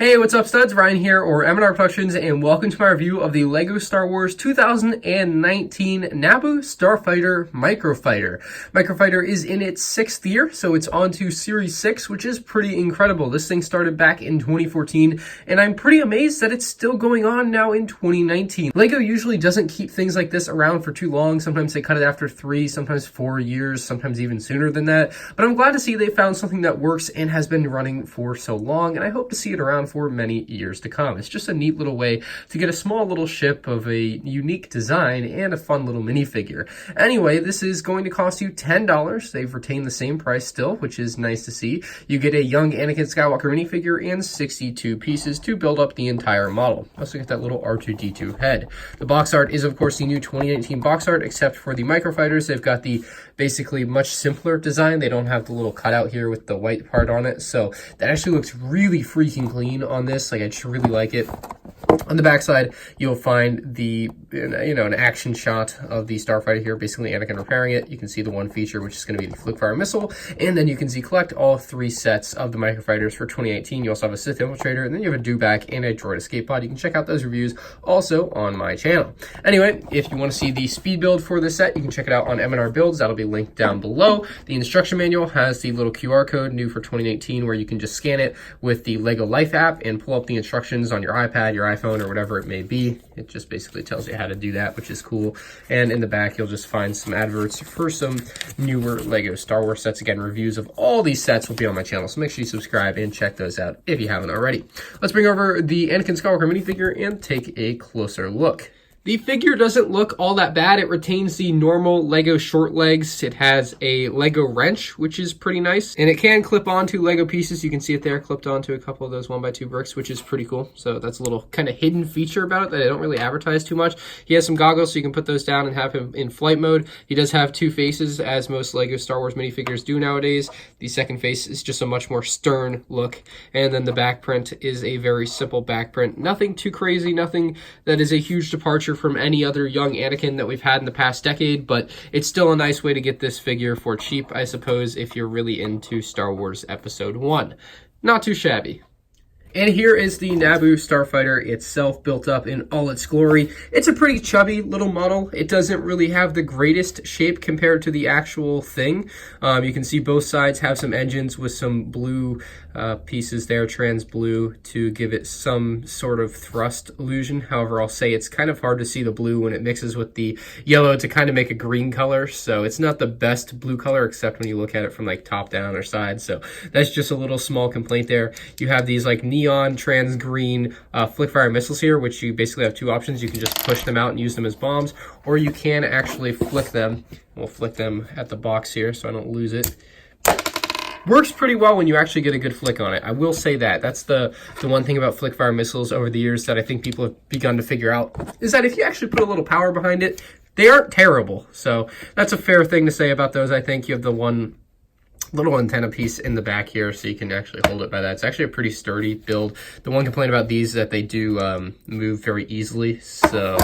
Hey, what's up studs? Ryan here, or MandRproductions, and welcome to my review of the LEGO Star Wars 2019 Naboo Starfighter Microfighter. Microfighter is in its 6th year, so it's on to Series 6, which is pretty incredible. This thing started back in 2014, and I'm pretty amazed that it's still going on now in 2019. LEGO usually doesn't keep things like this around for too long. Sometimes they cut it after 3, sometimes 4 years, sometimes even sooner than that. But I'm glad to see they found something that works and has been running for so long, and I hope to see it around for many years to come. It's just a neat little way to get a small little ship of a unique design and a fun little minifigure. Anyway, this is going to cost you $10. They've retained the same price still, which is nice to see. You get a young Anakin Skywalker minifigure and 62 pieces to build up the entire model. You also get that little R2-D2 head. The box art is, of course, the new 2019 box art, except for the Microfighters. They've got the basically much simpler design. They don't have the little cutout here with the white part on it, so that actually looks really freaking clean on this. Like, I just really like it. On the backside, you'll find the, an action shot of the Starfighter here, basically Anakin repairing it. You can see the one feature, which is going to be the Flickfire missile, and then you can see collect all 3 sets of the Microfighters for 2018. You also have a Sith Infiltrator, and then you have a Dewback and a Droid Escape Pod. You can check out those reviews also on my channel. Anyway, if you want to see the speed build for this set, you can check it out on M&R Builds. That'll be linked down below. The instruction manual has the little QR code new for 2019, where you can just scan it with the LEGO Life app and pull up the instructions on your iPad, your iPhone, or whatever it may be. It just basically tells you how to do that, which is cool. And in the back, you'll just find some adverts for some newer LEGO Star Wars sets. Again, reviews of all these sets will be on my channel, so make sure you subscribe and check those out if you haven't already. Let's bring over the Anakin Skywalker minifigure and take a closer look. The figure doesn't look all that bad. It retains the normal LEGO short legs. It has a LEGO wrench, which is pretty nice. And it can clip onto LEGO pieces. You can see it there, clipped onto a couple of those 1x2 bricks, which is pretty cool. So that's a little kind of hidden feature about it that I don't really advertise too much. He has some goggles, so you can put those down and have him in flight mode. He does have 2 faces, as most LEGO Star Wars minifigures do nowadays. The second face is just a much more stern look. And then the back print is a very simple back print. Nothing too crazy, nothing that is a huge departure from any other young Anakin that we've had in the past decade, but it's still a nice way to get this figure for cheap, I suppose, if you're really into Star Wars Episode 1. Not too shabby. And here is the Naboo Starfighter itself, built up in all its glory. It's a pretty chubby little model. It doesn't really have the greatest shape compared to the actual thing. You can see both sides have some engines with some blue pieces there, trans blue, to give it some sort of thrust illusion. However, I'll say it's kind of hard to see the blue when it mixes with the yellow to kind of make a green color. So it's not the best blue color, except when you look at it from like top down or side. So that's just a little small complaint there. You have these like neon trans green Flickfire missiles here, which you basically have 2 options. You can just push them out and use them as bombs, or you can actually flick them. We'll flick them at the box here so I don't lose it. Works pretty well when you actually get a good flick on it. I will say that. That's the one thing about Flickfire missiles over the years that I think people have begun to figure out, is that if you actually put a little power behind it, they aren't terrible. So that's a fair thing to say about those. I think you have the one little antenna piece in the back here, so you can actually hold it by that. It's actually a pretty sturdy build. The one complaint about these is that they do move very easily, so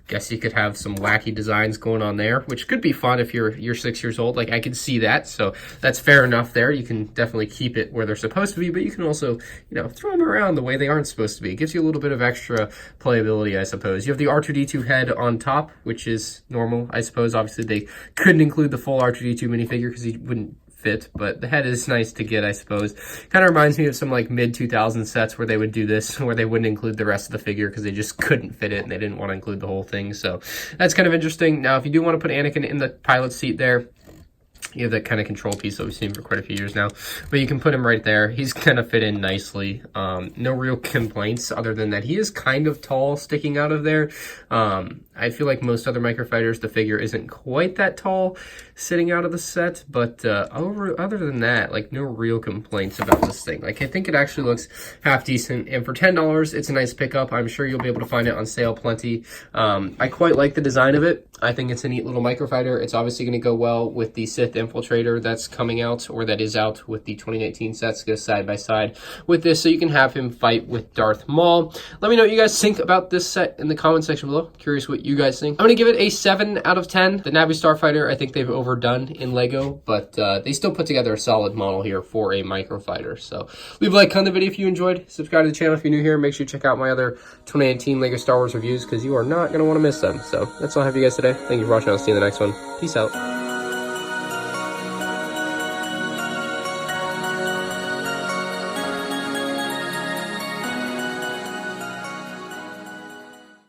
guess you could have some wacky designs going on there, which could be fun if you're 6 years old. Like, I could see that, so that's fair enough there. You can definitely keep it where they're supposed to be, but you can also, throw them around the way they aren't supposed to be. It gives you a little bit of extra playability, I suppose. You have the R2-D2 head on top, which is normal, I suppose. Obviously, they couldn't include the full R2-D2 minifigure because he wouldn't fit, but the head is nice to get, I suppose. Kind of reminds me of some like mid-2000s sets where they would do this, where they wouldn't include the rest of the figure because they just couldn't fit it and they didn't want to include the whole thing. So that's kind of interesting. Now, if you do want to put Anakin in the pilot seat there, you have that kind of control piece that we've seen for quite a few years now, but you can put him right there. He's kind of fit in nicely. No real complaints other than that he is kind of tall sticking out of there. I feel like most other Microfighters, the figure isn't quite that tall sitting out of the set, but other than that, like, no real complaints about this thing. Like, I think it actually looks half decent, and for $10, it's a nice pickup. I'm sure you'll be able to find it on sale plenty. I quite like the design of it. I think it's a neat little microfighter. It's obviously going to go well with the Sith Infiltrator that's coming out, or that is out with the 2019 sets. Go side by side with this, so you can have him fight with Darth Maul. Let me know what you guys think about this set in the comment section below. Curious what you guys think. I'm going to give it a 7 out of 10. The Naboo Starfighter, I think they've overdone in LEGO, but they still put together a solid model here for a microfighter. So leave a like on the video if you enjoyed. Subscribe to the channel if you're new here. Make sure you check out my other 2019 LEGO Star Wars reviews, because you are not going to want to miss them. So that's all I have for you guys today. Thank you for watching. I'll see you in the next one. Peace out.